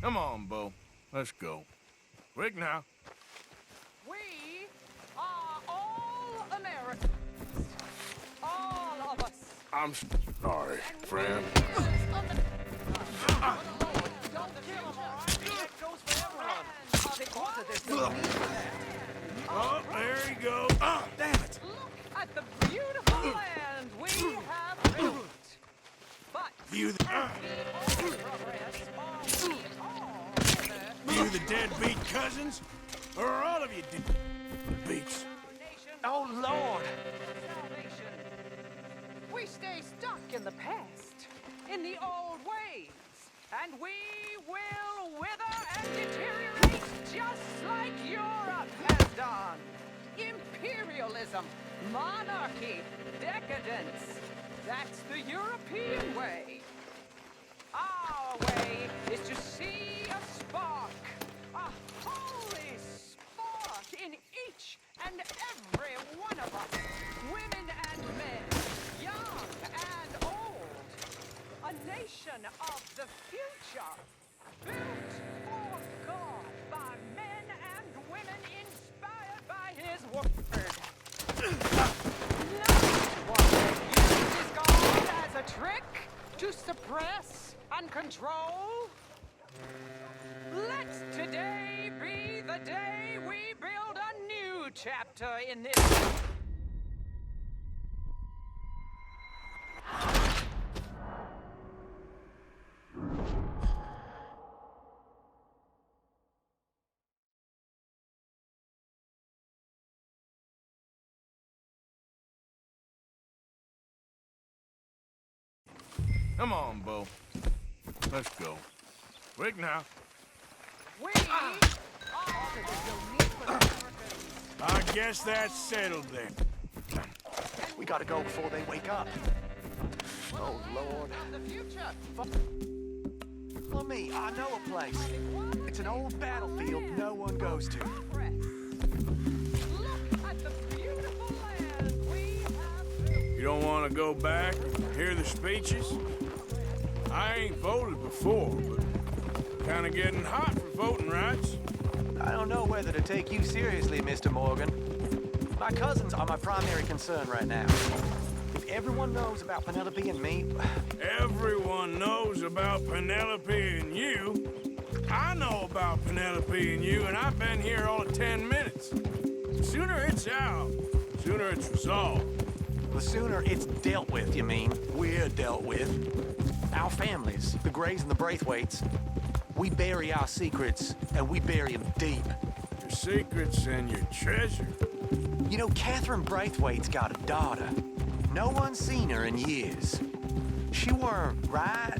Come on, Bo. Let's go. Quick now. We are all Americans. All of us. I'm sorry, friend. Oh, there you go. Oh, damn it. Look at the beautiful land we have built. But You the deadbeat cousins? Or are all of you deadbeats? oh Lord, we stay stuck in the past, in the old ways, and we will wither and deteriorate just like Europe has done. Imperialism, monarchy, decadence. That's the European way. Our way is to see a spark, a holy spark in each and every one of us, women and men, young and old. A nation of the future, built for God by men and women inspired by His word. Not one that uses God as a trick to suppress and control. Let today be the day we build a new chapter in this. Come on, Bo. Let's go. Quick now. I guess that's settled then. We gotta go before they wake up. Oh, Lord. Follow me. I know a place. It's an old battlefield no one goes to. You don't want to go back and hear the speeches? I ain't voted before, but kind of getting hot for voting rights. I don't know whether to take you seriously, Mr. Morgan. My cousins are my primary concern right now. If everyone knows about Penelope and me... Everyone knows about Penelope and you. I know about Penelope and you, and I've been here all of 10 minutes. The sooner it's out, the sooner it's resolved. The sooner it's dealt with, you mean? We're dealt with. Our families, the Grays and the Braithwaites, we bury our secrets, and we bury them deep. Your secrets and your treasure. You know, Catherine Braithwaite's got a daughter. No one's seen her in years. She weren't right,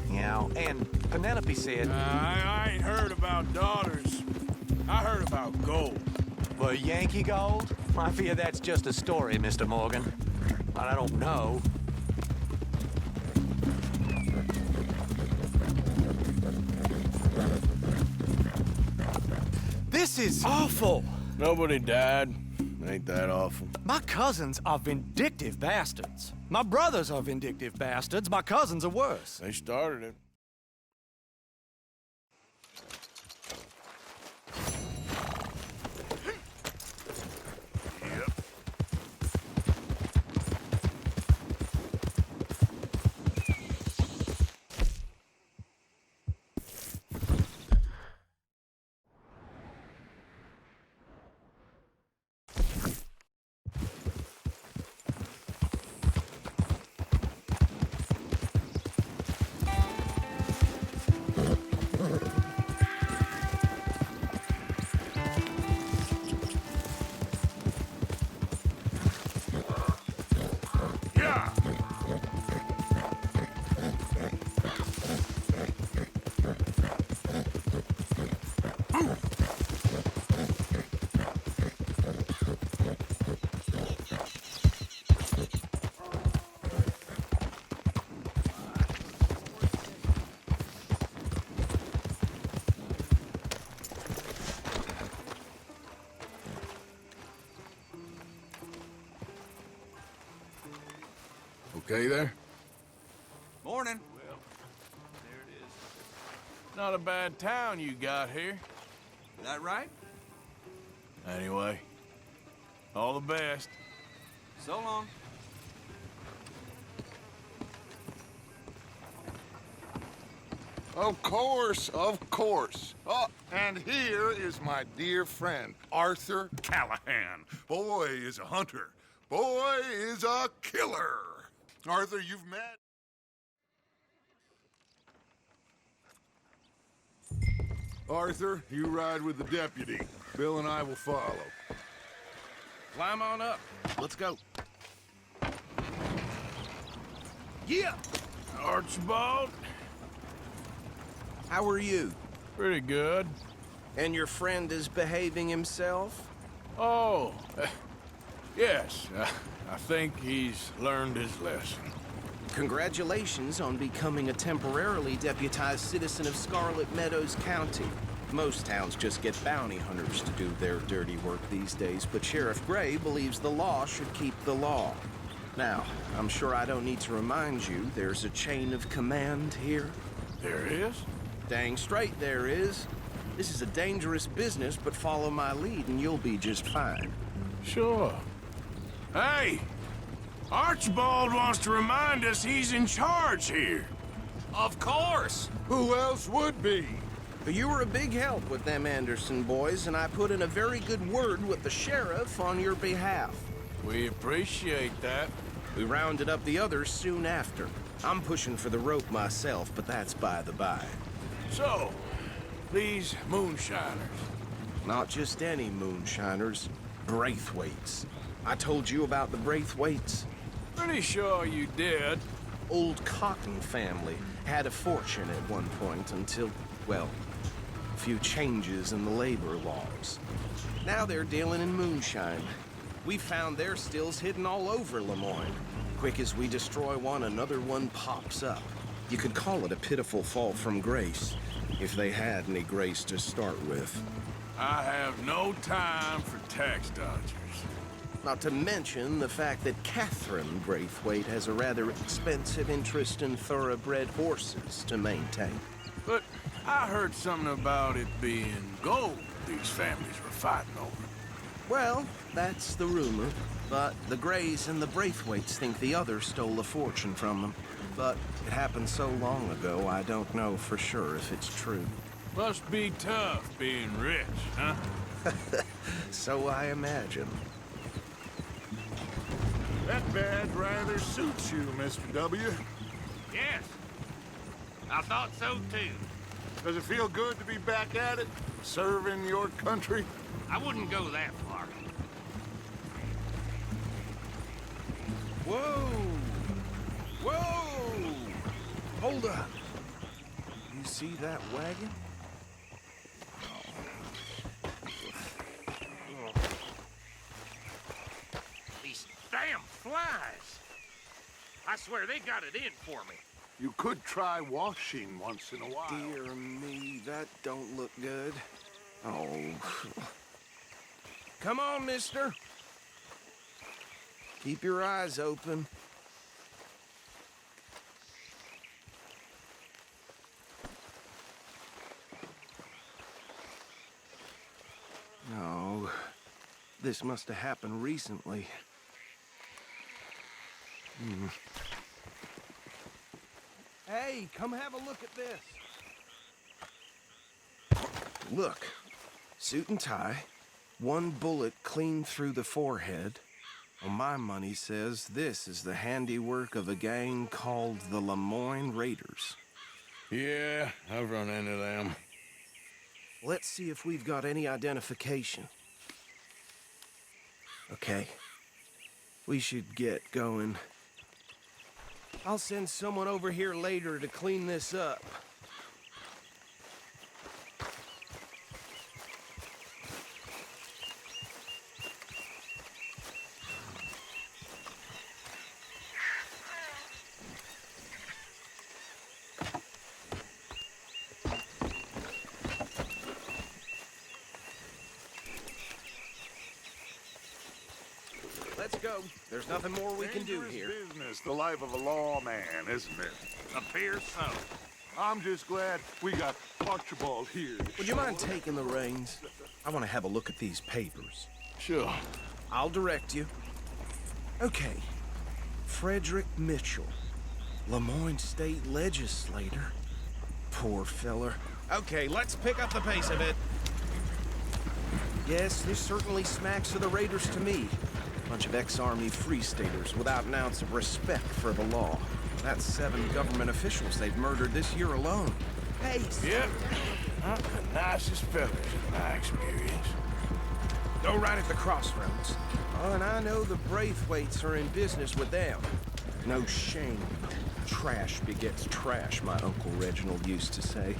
you know, and Penelope said... I ain't heard about daughters. I heard about gold. Well, Yankee gold? I fear that's just a story, Mr. Morgan. But I don't know. This is awful. Nobody died. Ain't that awful? My cousins are vindictive bastards. My brothers are vindictive bastards. My cousins are worse. They started it. Okay there? Morning. Well, there it is. Not a bad town you got here. That right? Anyway, all the best. So long. Of course, of course. Oh, and here is my dear friend, Arthur Callahan. Boy is a hunter. Boy is a killer. Arthur, you've met... Arthur, you ride with the deputy. Bill and I will follow. Climb on up. Let's go. Yeah! Archibald? How are you? Pretty good. And your friend is behaving himself? Oh, yes. I think he's learned his lesson. Congratulations on becoming a temporarily deputized citizen of Scarlet Meadows County. Most towns just get bounty hunters to do their dirty work these days, but Sheriff Gray believes the law should keep the law. Now, I'm sure I don't need to remind you there's a chain of command here. There is? Dang straight there is. This is a dangerous business, but follow my lead and you'll be just fine. Sure. Hey! Archibald wants to remind us he's in charge here. Of course! Who else would be? You were a big help with them Anderson boys, and I put in a very good word with the sheriff on your behalf. We appreciate that. We rounded up the others soon after. I'm pushing for the rope myself, but that's by the by. So, these moonshiners. Not just any moonshiners, Braithwaites. I told you about the Braithwaites? Pretty sure you did. Old Cotton family had a fortune at one point until, well, a few changes in the labor laws. Now they're dealing in moonshine. We found their stills hidden all over Lemoyne. Quick as we destroy one, another one pops up. You could call it a pitiful fall from grace, if they had any grace to start with. I have no time for tax dodgers. Not to mention the fact that Catherine Braithwaite has a rather expensive interest in thoroughbred horses to maintain. But I heard something about it being gold these families were fighting over. Well, that's the rumor. But the Greys and the Braithwaites think the others stole a fortune from them. But it happened so long ago, I don't know for sure if it's true. Must be tough being rich, huh? So I imagine. That badge rather suits you, Mr. W. Yes. I thought so, too. Does it feel good to be back at it? Serving your country? I wouldn't go that far. Whoa! Whoa! Hold up. You see that wagon? These damn flies. I swear they got it in for me. You could try washing once in a while. Dear me, that don't look good. Oh. Come on, mister. Keep your eyes open. No. This must have happened recently. Hey, come have a look at this. Look. Suit and tie. One bullet clean through the forehead. Well, my money says this is the handiwork of a gang called the Lemoyne Raiders. Yeah, I've run into them. Let's see if we've got any identification. Okay. We should get going. I'll send someone over here later to clean this up. Let's go. There's nothing more we can do here. Business, the life of a lawman, isn't it? Appears so. I'm just glad we got Archibald here. Would you mind taking the reins? I want to have a look at these papers. Sure. I'll direct you. Okay. Frederick Mitchell, Lemoyne State Legislator. Poor feller. Okay, let's pick up the pace of it. Yes, this certainly smacks of the Raiders to me. Bunch of ex-Army Free Staters without an ounce of respect for the law. That's 7 government officials they've murdered this year alone. Hey! Yep. Not the nicest fellas in my experience. Go right at the crossroads. Oh, and I know the Braithwaites are in business with them. No shame. Trash begets trash, my Uncle Reginald used to say.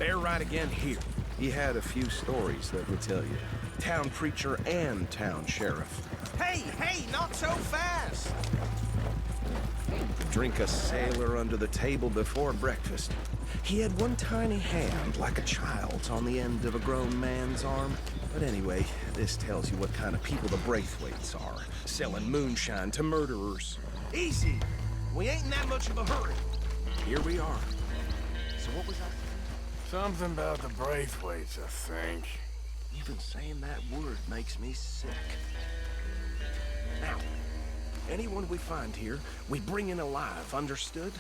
They're right again here. He had a few stories, let me tell you. Town preacher and town sheriff. Hey, not so fast! Drink a sailor under the table before breakfast. He had one tiny hand, like a child's, on the end of a grown man's arm. But anyway, this tells you what kind of people the Braithwaites are, selling moonshine to murderers. Easy! We ain't in that much of a hurry. Here we are. So what was that? Something about the Braithwaites, I think. Even saying that word makes me sick. Now, anyone we find here, we bring in alive, understood?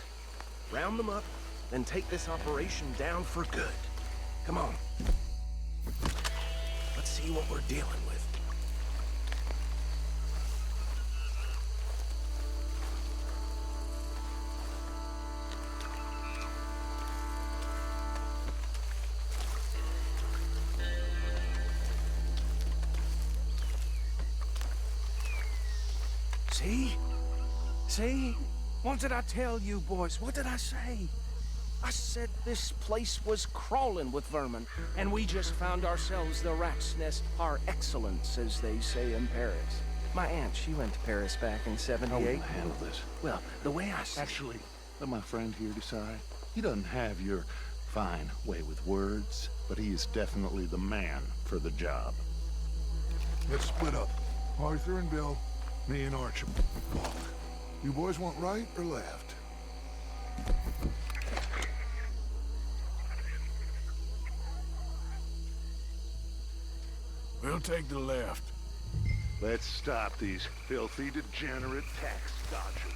Round them up, then take this operation down for good. Come on. Let's see what we're dealing with. See? See? What did I tell you, boys? What did I say? I said this place was crawling with vermin, and we just found ourselves the rat's nest par excellence, as they say in Paris. My aunt, she went to Paris back in '78. How will you handle this? Well, the way I see... Actually, let my friend here decide. He doesn't have your fine way with words, but he is definitely the man for the job. Let's split up. Arthur and Bill, me and Archibald. You boys want right or left? We'll take the left. Let's stop these filthy, degenerate tax dodgers.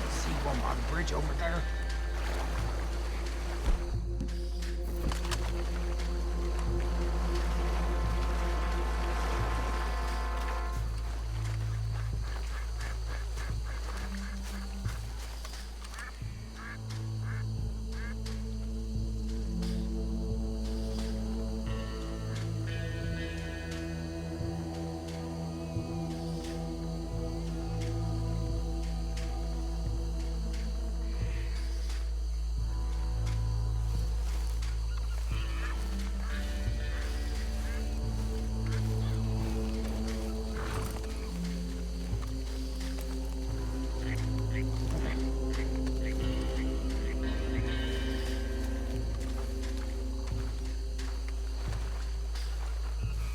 See one on the bridge over there?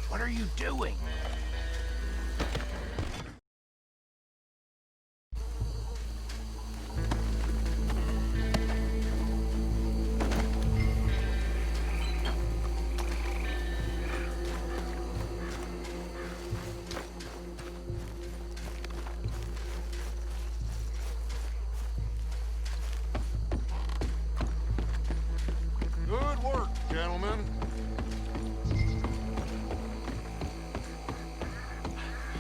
What are you doing? Good work, gentlemen.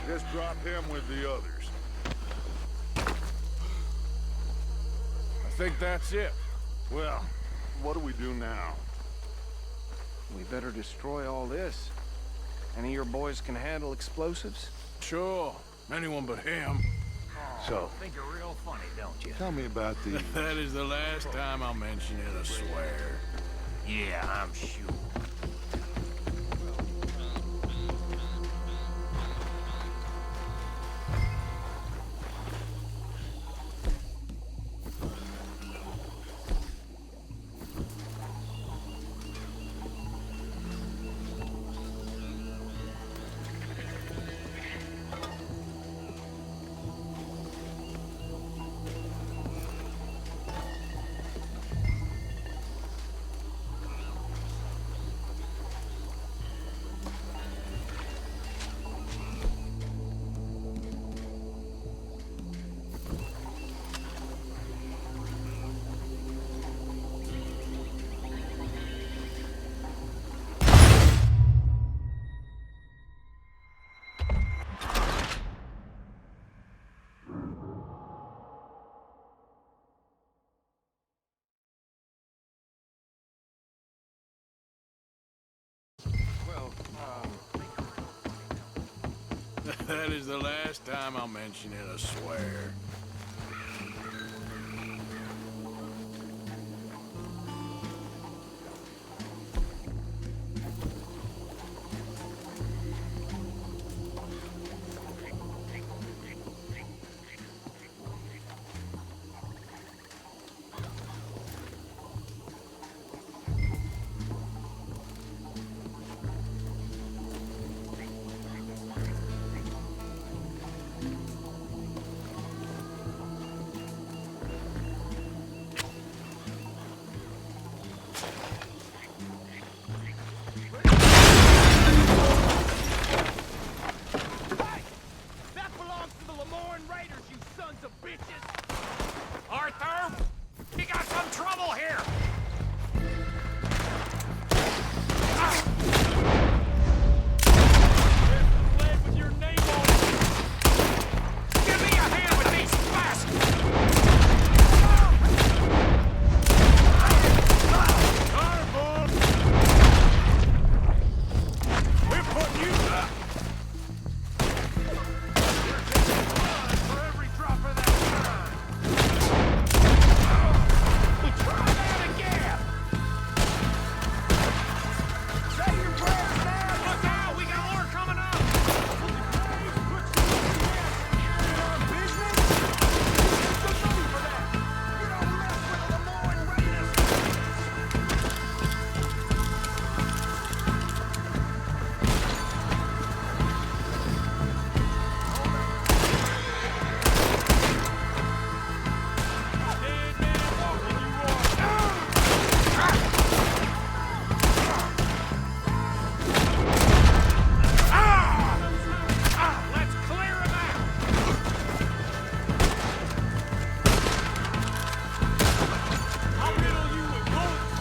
Just drop him with the others. I think that's it. Well, what do we do now? We better destroy all this. Any of your boys can handle explosives? Sure. Anyone but him. So, Think you're real funny, don't you? tell me about the... That is the last time I'll mention it, I swear. Yeah, I'm sure. That is the last time I'll mention it, I swear. bitches! Arthur! We got some trouble here! Leg with your name on it! Give me a hand with these bastards! We're putting you up! You're taking blood for every drop of that shine! Try that again! Say your prayers now! Look out! We got more coming up! Let's clear him out! I'll riddle you with bullets!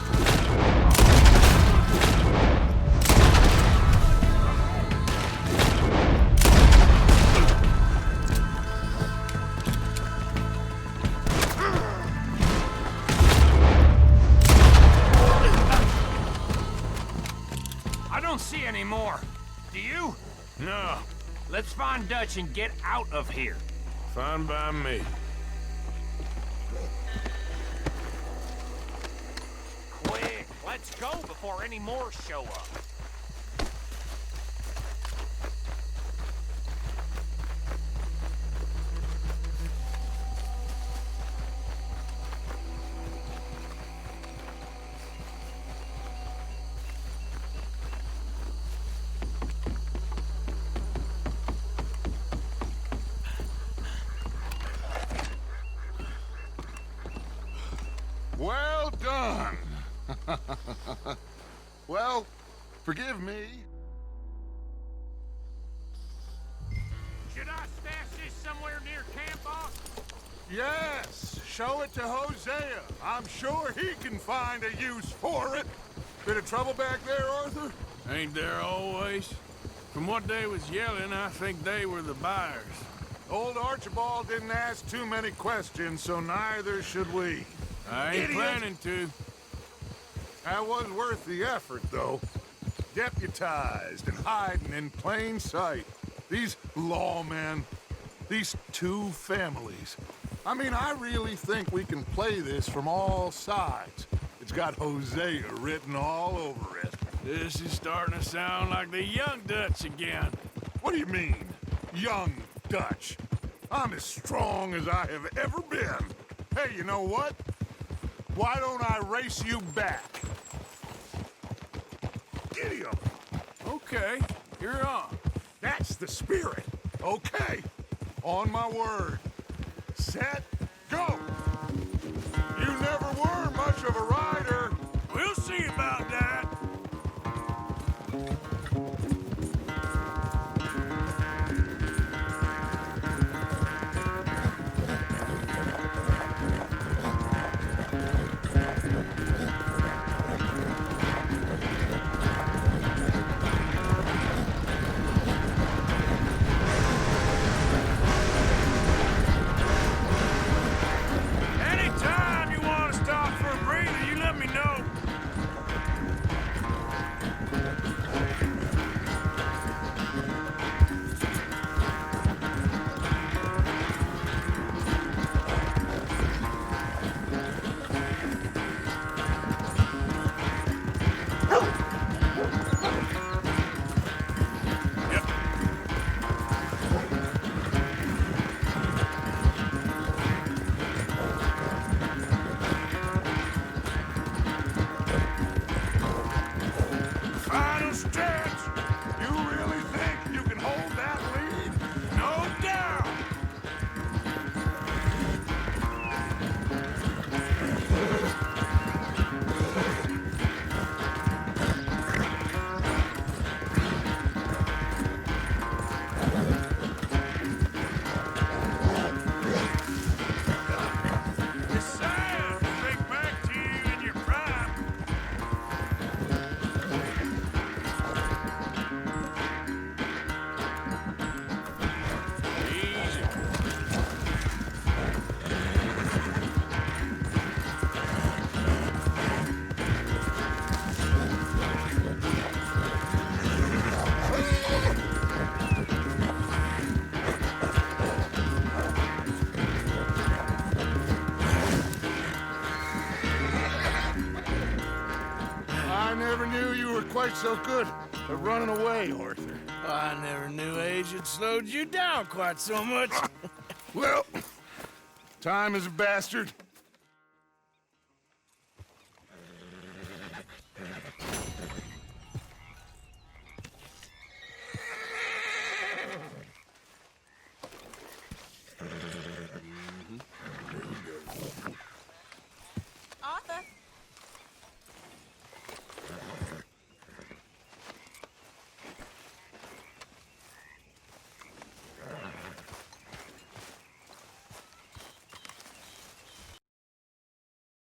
I don't see any more. Do you? No. Let's find Dutch and get out of here. Fine by me. Quick, let's go before any more show up. Well done. Well, forgive me. Should I stash this somewhere near camp, boss? Yes, show it to Hosea. I'm sure he can find a use for it. Bit of trouble back there, Arthur? Ain't there always? From what they was yelling, I think they were the buyers. Old Archibald didn't ask too many questions, so neither should we. I ain't Idiot. planning to. That was worth the effort, though. Deputized and hiding in plain sight. These lawmen, these two families. I mean, I really think we can play this from all sides. It's got Hosea written all over it. This is starting to sound like the young Dutch again. What do you mean, young Dutch? I'm as strong as I have ever been. Hey, you know what? Why don't I race you back? Giddy 'em. Okay, you're on. That's the spirit. Okay. On my word. Set, go. You never were much of a rider. We'll see about that. Anytime you want to stop for a breather, you let me know. quite so good at running away, Arthur. I never knew age had slowed you down quite so much. Well, time is a bastard.